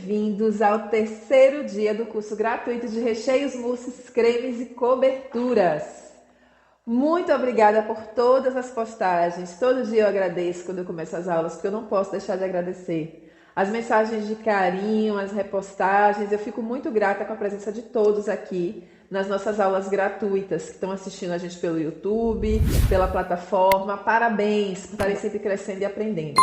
bem-vindos ao terceiro dia do curso gratuito de recheios, mousses, cremes e coberturas. Muito obrigada por todas as postagens. Todo dia eu agradeço quando eu começo as aulas, porque eu não posso deixar de agradecer. As mensagens de carinho, as repostagens, eu fico muito grata com a presença de todos aqui nas nossas aulas gratuitas, que estão assistindo a gente pelo YouTube, pela plataforma. Parabéns por estarem sempre crescendo e aprendendo.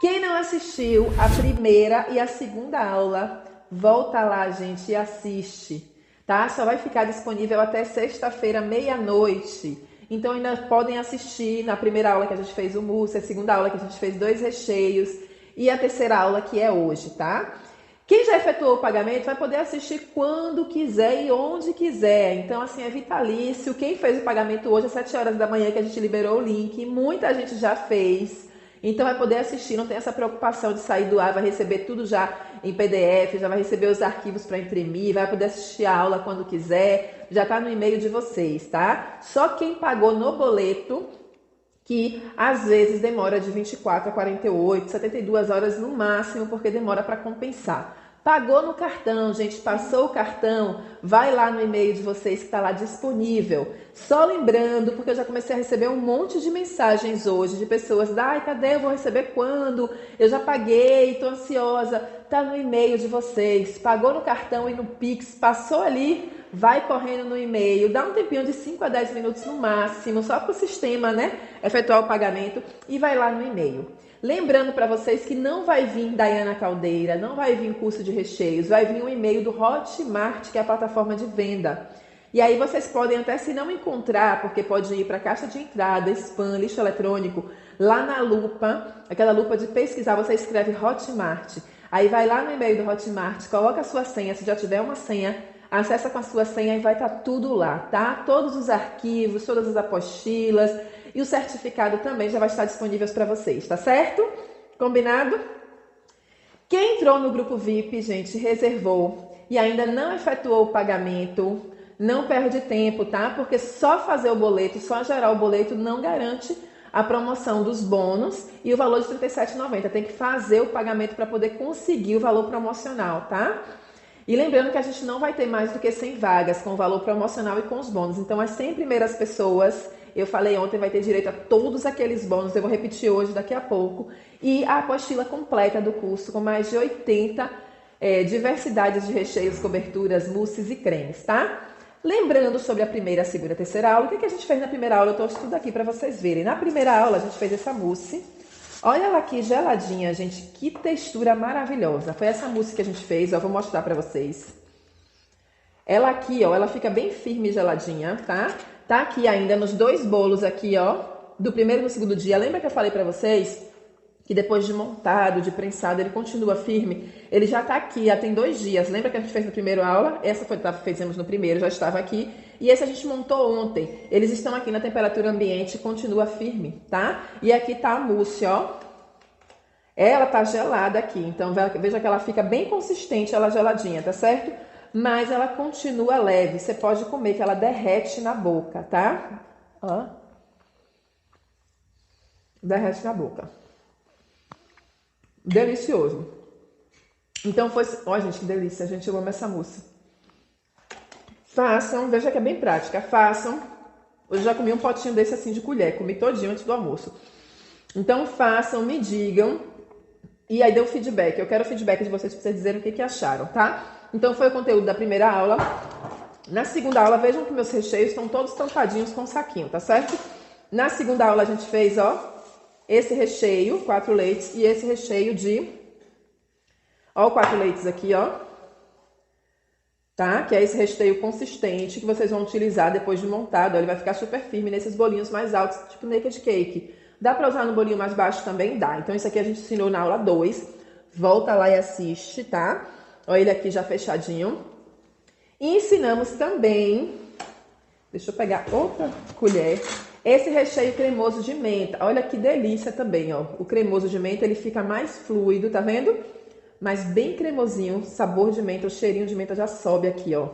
Quem não assistiu a primeira e a segunda aula, volta lá, gente, e assiste, tá? Só vai ficar disponível até sexta-feira, meia-noite. Então ainda podem assistir na primeira aula que a gente fez o mousse, a segunda aula que a gente fez 2 recheios e a terceira aula que é hoje, tá? Quem já efetuou o pagamento vai poder assistir quando quiser e onde quiser. Então, assim, é vitalício. Quem fez o pagamento hoje às 7 horas da manhã que a gente liberou o link, muita gente já fez. Então vai poder assistir, não tem essa preocupação de sair do ar, vai receber tudo já em PDF, já vai receber os arquivos para imprimir, vai poder assistir a aula quando quiser, já está no e-mail de vocês, tá? Só quem pagou no boleto, que às vezes demora de 24 a 48, 72 horas no máximo, porque demora para compensar. Pagou no cartão, gente, passou o cartão, vai lá no e-mail de vocês que está lá disponível. Só lembrando, porque eu já comecei a receber um monte de mensagens hoje de pessoas, ai, cadê? Eu vou receber quando? Eu já paguei, estou ansiosa. Tá no e-mail de vocês. Pagou no cartão e no Pix, passou ali, vai correndo no e-mail, dá um tempinho de 5 a 10 minutos no máximo, só para o sistema, né, efetuar o pagamento e vai lá no e-mail. Lembrando para vocês que não vai vir Daiana Caldeira, não vai vir curso de recheios, vai vir um e-mail do Hotmart, que é a plataforma de venda. E aí vocês podem até, se não encontrar, porque pode ir para a caixa de entrada, spam, lixo eletrônico, lá na lupa, aquela lupa de pesquisar, você escreve Hotmart. Aí vai lá no e-mail do Hotmart, coloca a sua senha, se já tiver uma senha, acessa com a sua senha e vai estar tudo lá, tá? Todos os arquivos, todas as apostilas e o certificado também já vai estar disponíveis para vocês, tá certo? Combinado? Quem entrou no grupo VIP, gente, reservou e ainda não efetuou o pagamento, não perde tempo, tá? Porque só fazer o boleto, só gerar o boleto não garante a promoção dos bônus e o valor de R$ 37,90. Tem que fazer o pagamento para poder conseguir o valor promocional, tá? E lembrando que a gente não vai ter mais do que 100 vagas com o valor promocional e com os bônus. Então, as 100 primeiras pessoas, eu falei ontem, vai ter direito a todos aqueles bônus. Eu vou repetir hoje, daqui a pouco. E a apostila completa do curso, com mais de 80 diversidades de recheios, coberturas, mousses e cremes, tá? Lembrando sobre a primeira, a segunda e a terceira aula, o que a gente fez na primeira aula? Eu trouxe tudo aqui para vocês verem. Na primeira aula, a gente fez essa mousse. Olha ela aqui, geladinha, gente. Que textura maravilhosa. Foi essa mousse que a gente fez, ó. Vou mostrar pra vocês. Ela aqui, ó, ela fica bem firme e geladinha, tá? Tá aqui ainda nos 2 bolos aqui, ó, do primeiro e do segundo dia. Lembra que eu falei pra vocês que depois de montado, de prensado, ele continua firme? Ele já tá aqui, já tem 2 dias. Lembra que a gente fez na primeira aula? Essa foi, fizemos no primeiro, já estava aqui. E esse a gente montou ontem. Eles estão aqui na temperatura ambiente e continua firme, tá? E aqui tá a mousse, ó. Ela tá gelada aqui, então veja que ela fica bem consistente, ela geladinha, tá certo? Mas ela continua leve, você pode comer que ela derrete na boca, tá? Ó. Derrete na boca. Delicioso. Então foi... Ó, gente, que delícia, gente, eu amo essa mousse. Façam, veja que é bem prática, façam. Eu já comi um potinho desse assim de colher, comi todinho antes do almoço. Então façam, me digam, e aí dê o feedback. Eu quero o feedback de vocês para vocês dizerem o que acharam, tá? Então foi o conteúdo da primeira aula. Na segunda aula, vejam que meus recheios estão todos tampadinhos com saquinho, tá certo? Na segunda aula a gente fez, ó, esse recheio, 4 leites, e esse recheio de... Ó, 4 leites aqui, ó. Tá? Que é esse recheio consistente que vocês vão utilizar depois de montado. Ó, ele vai ficar super firme nesses bolinhos mais altos, tipo naked cake. Dá pra usar no bolinho mais baixo também? Dá. Então isso aqui a gente ensinou na aula 2. Volta lá e assiste, tá? Olha ele aqui já fechadinho. E ensinamos também... Deixa eu pegar outra colher. Esse recheio cremoso de menta. Olha que delícia também, ó. O cremoso de menta, ele fica mais fluido, tá vendo? Mas bem cremosinho, sabor de menta, o cheirinho de menta já sobe aqui, ó.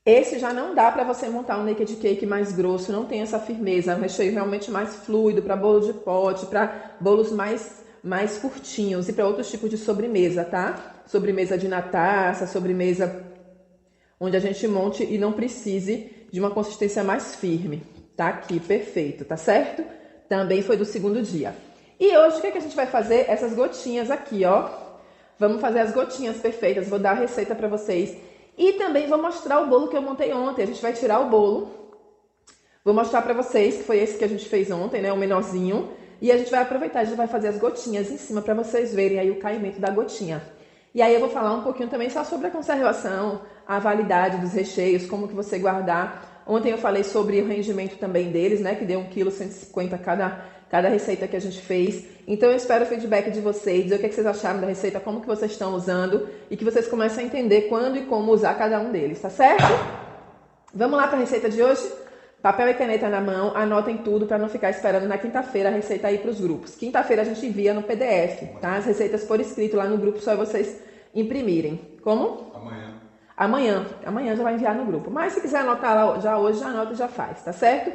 Esse já não dá para você montar um naked cake mais grosso, não tem essa firmeza, é um recheio realmente mais fluido, para bolo de pote, para bolos mais mais curtinhos e para outros tipos de sobremesa, tá? Sobremesa de nataça, sobremesa onde a gente monte e não precise de uma consistência mais firme. Tá aqui, perfeito, tá certo? Também foi do segundo dia. E hoje o que a gente vai fazer? Essas gotinhas aqui, ó. Vamos fazer as gotinhas perfeitas, vou dar a receita para vocês. E também vou mostrar o bolo que eu montei ontem. A gente vai tirar o bolo. Vou mostrar para vocês que foi esse que a gente fez ontem, né? O menorzinho. E a gente vai aproveitar, a gente vai fazer as gotinhas em cima para vocês verem aí o caimento da gotinha. E aí eu vou falar um pouquinho também só sobre a conservação, a validade dos recheios, como que você guardar. Ontem eu falei sobre o rendimento também deles, né? Que deu 1,150 kg cada receita que a gente fez. Então eu espero o feedback de vocês, dizer o que vocês acharam da receita, como que vocês estão usando e que vocês comecem a entender quando e como usar cada um deles, tá certo? Vamos lá para a receita de hoje? Papel e caneta na mão, anotem tudo para não ficar esperando na quinta-feira a receita aí para os grupos. Quinta-feira a gente envia no PDF, tá? As receitas por escrito lá no grupo, só vocês imprimirem. Como? Amanhã já vai enviar no grupo. Mas se quiser anotar lá já hoje, já anota e já faz, tá certo?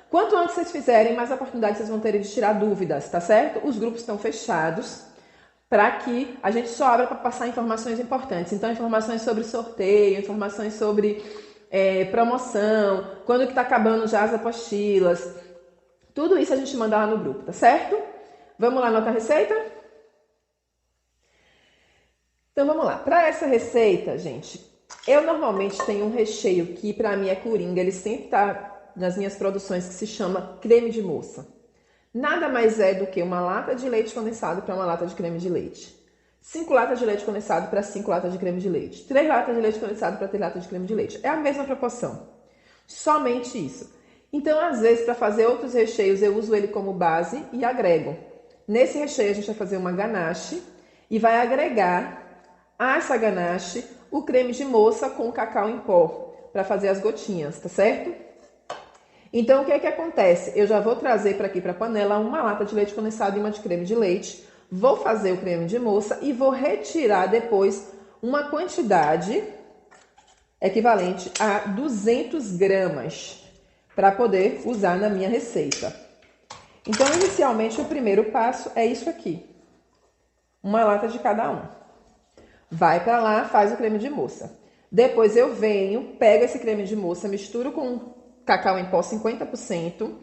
Quanto antes vocês fizerem, mais oportunidade vocês vão ter de tirar dúvidas, tá certo? Os grupos estão fechados para que a gente só abra para passar informações importantes. Então, informações sobre sorteio, informações sobre promoção, quando que tá acabando já as apostilas. Tudo isso a gente manda lá no grupo, tá certo? Vamos lá, anotar a receita? Então, vamos lá. Para essa receita, gente, eu normalmente tenho um recheio que para mim é coringa. Ele sempre tá nas minhas produções, que se chama creme de moça. Nada mais é do que uma lata de leite condensado para uma lata de creme de leite. 5 latas de leite condensado para 5 latas de creme de leite. 3 latas de leite condensado para 3 latas de creme de leite. É a mesma proporção. Somente isso. Então, às vezes, para fazer outros recheios, eu uso ele como base e agrego. Nesse recheio, a gente vai fazer uma ganache e vai agregar a essa ganache o creme de moça com cacau em pó para fazer as gotinhas, tá certo? Então, o que é que acontece? Eu já vou trazer para aqui para a panela uma lata de leite condensado e uma de creme de leite. Vou fazer o creme de moça e vou retirar depois uma quantidade equivalente a 200 gramas para poder usar na minha receita. Então, inicialmente, o primeiro passo é isso aqui. Uma lata de cada um. Vai para lá, faz o creme de moça. Depois eu venho, pego esse creme de moça, misturo com cacau em pó 50%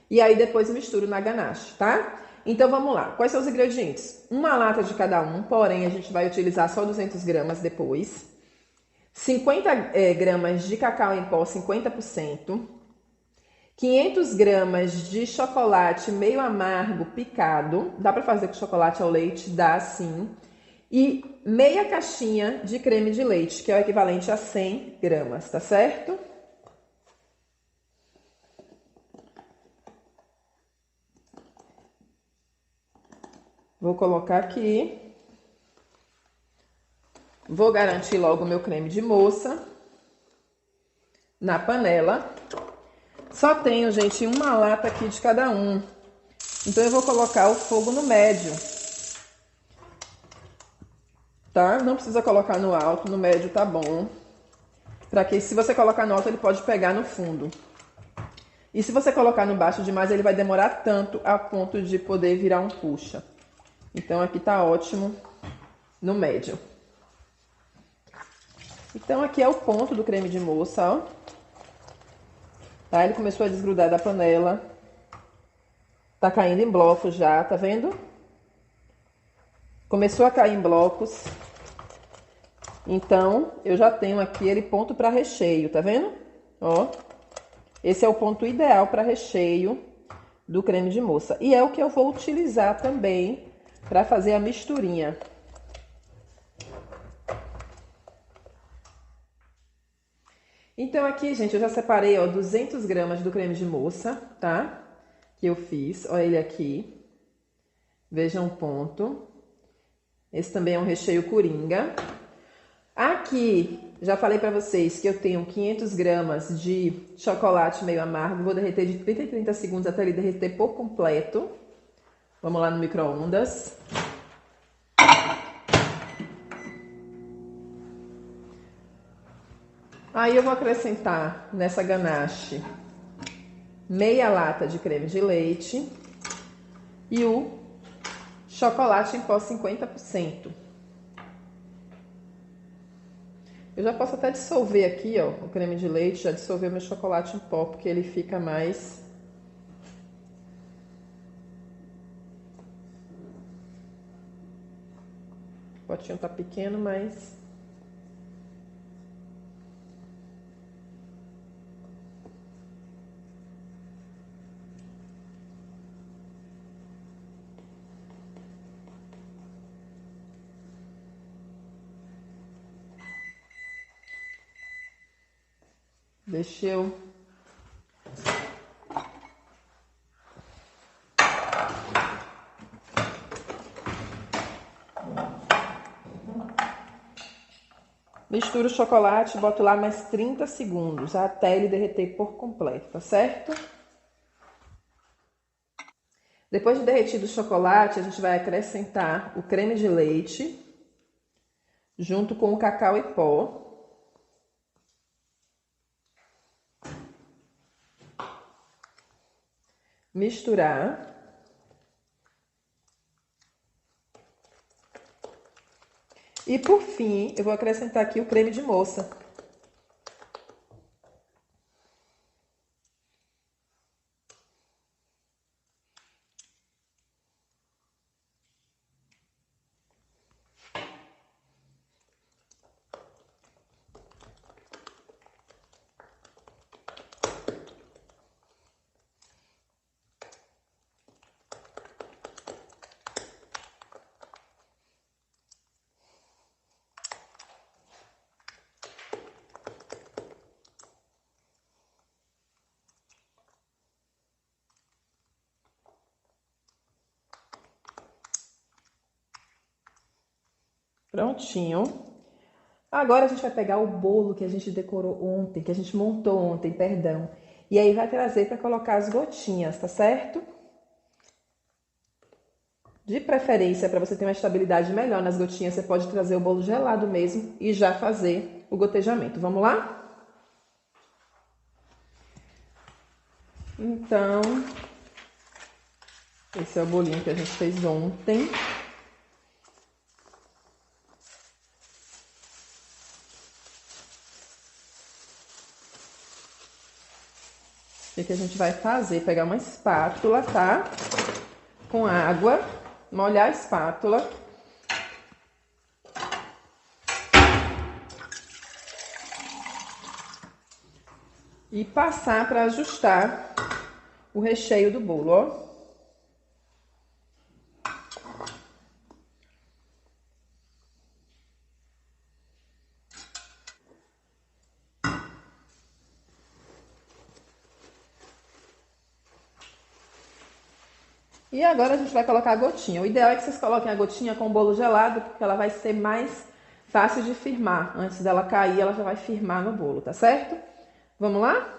e aí depois misturo na ganache, tá? Então vamos lá. Quais são os ingredientes? Uma lata de cada um, porém a gente vai utilizar só 200 gramas depois. 50 gramas de cacau em pó 50%. 500 gramas de chocolate meio amargo picado. Dá para fazer com chocolate ao leite? Dá sim. E meia caixinha de creme de leite, que é o equivalente a 100 gramas, tá certo? Vou colocar aqui. Vou garantir logo o meu creme de moça na panela. Só tenho, gente, uma lata aqui de cada um. Então, eu vou colocar o fogo no médio. Tá? Não precisa colocar no alto, no médio tá bom. Para que, se você colocar no alto, ele pode pegar no fundo. E se você colocar no baixo demais, ele vai demorar tanto a ponto de poder virar um puxa. Então, aqui tá ótimo no médio. Então, aqui é o ponto do creme de moça, ó. Tá? Ele começou a desgrudar da panela. Tá caindo em blocos já, tá vendo? Começou a cair em blocos. Então, eu já tenho aqui ele ponto para recheio, tá vendo? Ó. Esse é o ponto ideal para recheio do creme de moça. E é o que eu vou utilizar também para fazer a misturinha. Então, aqui, gente, eu já separei, ó, 200 gramas do creme de moça, tá? Que eu fiz. Olha ele aqui. Vejam o ponto. Esse também é um recheio coringa. Aqui, já falei pra vocês que eu tenho 500 gramas de chocolate meio amargo. Vou derreter de 30 em 30 segundos até ele derreter por completo. Vamos lá no micro-ondas. Aí eu vou acrescentar nessa ganache meia lata de creme de leite e o chocolate em pó 50%. Eu já posso até dissolver aqui, ó, o creme de leite, já dissolver o meu chocolate em pó, porque ele fica mais... O potinho tá pequeno, mas... Deixa eu... Misturo o chocolate e boto lá mais 30 segundos, até ele derreter por completo, tá certo? Depois de derretido o chocolate, a gente vai acrescentar o creme de leite, junto com o cacau em pó. Misturar. E por fim, eu vou acrescentar aqui o creme de moça. Prontinho. Agora a gente vai pegar o bolo que a gente decorou ontem, que a gente montou ontem, perdão. E aí vai trazer para colocar as gotinhas, tá certo? De preferência, para você ter uma estabilidade melhor nas gotinhas, você pode trazer o bolo gelado mesmo e já fazer o gotejamento. Vamos lá? Então, esse é o bolinho que a gente fez ontem. O que a gente vai fazer? Pegar uma espátula, tá? Com água, molhar a espátula. E passar para ajustar o recheio do bolo, ó. E agora a gente vai colocar a gotinha. O ideal é que vocês coloquem a gotinha com o bolo gelado, porque ela vai ser mais fácil de firmar. Antes dela cair, ela já vai firmar no bolo, tá certo? Vamos lá?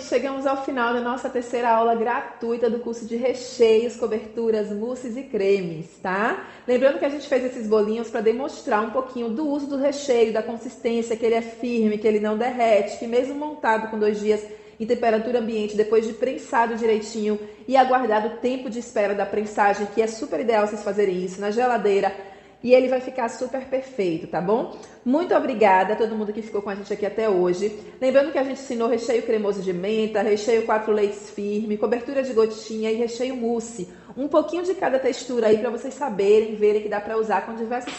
Chegamos ao final da nossa terceira aula gratuita do curso de recheios, coberturas, mousses e cremes, tá? Lembrando que a gente fez esses bolinhos para demonstrar um pouquinho do uso do recheio, da consistência, que ele é firme, que ele não derrete, que mesmo montado com 2 dias em temperatura ambiente, depois de prensado direitinho e aguardado o tempo de espera da prensagem, que é super ideal vocês fazerem isso na geladeira, e ele vai ficar super perfeito, tá bom? Muito obrigada a todo mundo que ficou com a gente aqui até hoje. Lembrando que a gente ensinou recheio cremoso de menta, recheio 4 leites firme, cobertura de gotinha e recheio mousse. Um pouquinho de cada textura aí para vocês saberem, verem que dá para usar com diversas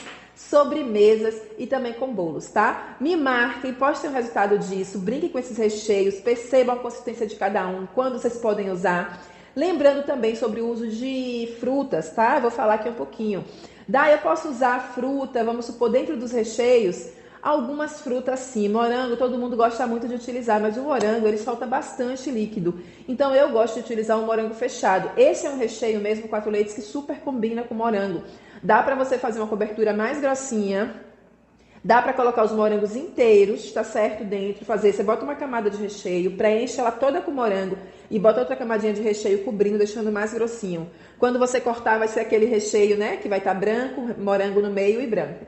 sobremesas e também com bolos, tá? Me marquem, postem o resultado disso, brinquem com esses recheios, percebam a consistência de cada um, quando vocês podem usar. Lembrando também sobre o uso de frutas, tá? Eu vou falar aqui um pouquinho. Daí eu posso usar fruta, vamos supor, dentro dos recheios, algumas frutas sim. Morango, todo mundo gosta muito de utilizar, mas o morango, ele solta bastante líquido. Então eu gosto de utilizar o morango fechado. Esse é um recheio mesmo, 4 leites, que super combina com morango. Dá pra você fazer uma cobertura mais grossinha. Dá pra colocar os morangos inteiros, tá certo? Dentro, você bota uma camada de recheio, preenche ela toda com morango e bota outra camadinha de recheio cobrindo, deixando mais grossinho. Quando você cortar, vai ser aquele recheio, né? Que vai estar branco, morango no meio e branco.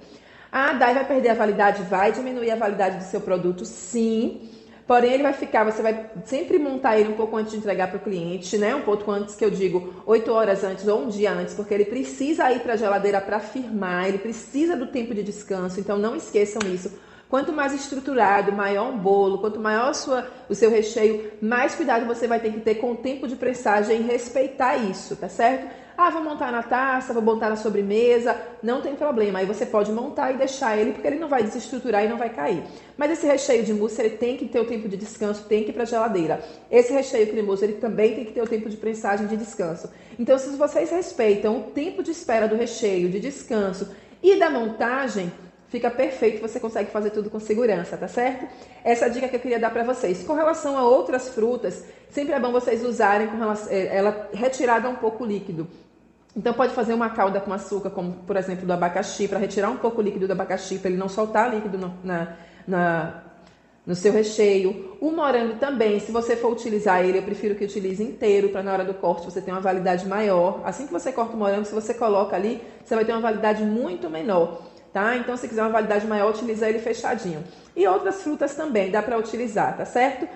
Ah, daí vai perder a validade? Vai diminuir a validade do seu produto, sim. Porém, ele vai ficar, você vai sempre montar ele um pouco antes de entregar para o cliente, né? Um pouco antes, que eu digo, 8 horas antes ou um dia antes, porque ele precisa ir para a geladeira para firmar, ele precisa do tempo de descanso, então não esqueçam isso. Quanto mais estruturado, maior um bolo, quanto maior o seu recheio, mais cuidado você vai ter que ter com o tempo de pressagem e respeitar isso, tá certo? Ah, vou montar na taça, vou montar na sobremesa, não tem problema. Aí você pode montar e deixar ele, porque ele não vai desestruturar e não vai cair. Mas esse recheio de mousse, ele tem que ter o tempo de descanso, tem que ir para a geladeira. Esse recheio cremoso, ele também tem que ter o tempo de prensagem de descanso. Então, se vocês respeitam o tempo de espera do recheio, de descanso e da montagem, fica perfeito, você consegue fazer tudo com segurança, tá certo? Essa é a dica que eu queria dar para vocês. Com relação a outras frutas, sempre é bom vocês usarem ela retirada um pouco líquido. Então pode fazer uma calda com açúcar, como por exemplo do abacaxi, para retirar um pouco o líquido do abacaxi, para ele não soltar líquido no seu recheio. O morango também, se você for utilizar ele, eu prefiro que utilize inteiro, para na hora do corte você ter uma validade maior. Assim que você corta o morango, se você coloca ali, você vai ter uma validade muito menor. Tá? Então, se quiser uma validade maior, utiliza ele fechadinho. E outras frutas também dá para utilizar, tá certo?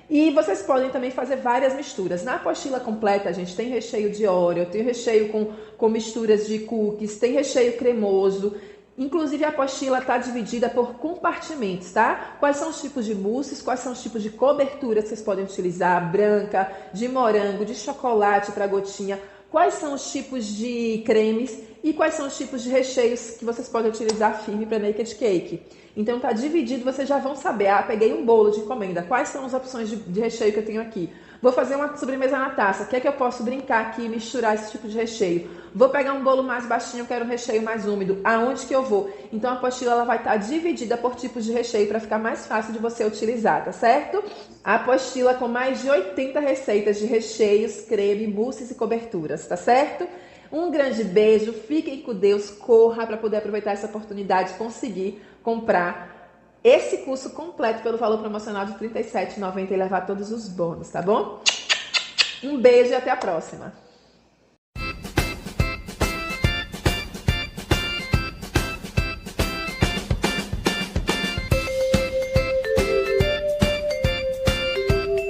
E vocês podem também fazer várias misturas. Na apostila completa, a gente tem recheio de Oreo, tem recheio com misturas de cookies, tem recheio cremoso. Inclusive, a apostila está dividida por compartimentos, tá? Quais são os tipos de mousses, quais são os tipos de cobertura que vocês podem utilizar, branca, de morango, de chocolate para gotinha. Quais são os tipos de cremes e quais são os tipos de recheios que vocês podem utilizar firme para naked cake. Então tá dividido, vocês já vão saber. Ah, peguei um bolo de encomenda, quais são as opções de recheio que eu tenho aqui? Vou fazer uma sobremesa na taça, o que é que eu posso brincar aqui e misturar esse tipo de recheio? Vou pegar um bolo mais baixinho, quero um recheio mais úmido, aonde que eu vou? Então a apostila ela vai estar dividida por tipos de recheio para ficar mais fácil de você utilizar, tá certo? A apostila com mais de 80 receitas de recheios, creme, mousses e coberturas, tá certo? Um grande beijo, fiquem com Deus, corra para poder aproveitar essa oportunidade de conseguir comprar esse curso completo pelo valor promocional de R$ 37,90 e levar todos os bônus, tá bom? Um beijo e até a próxima!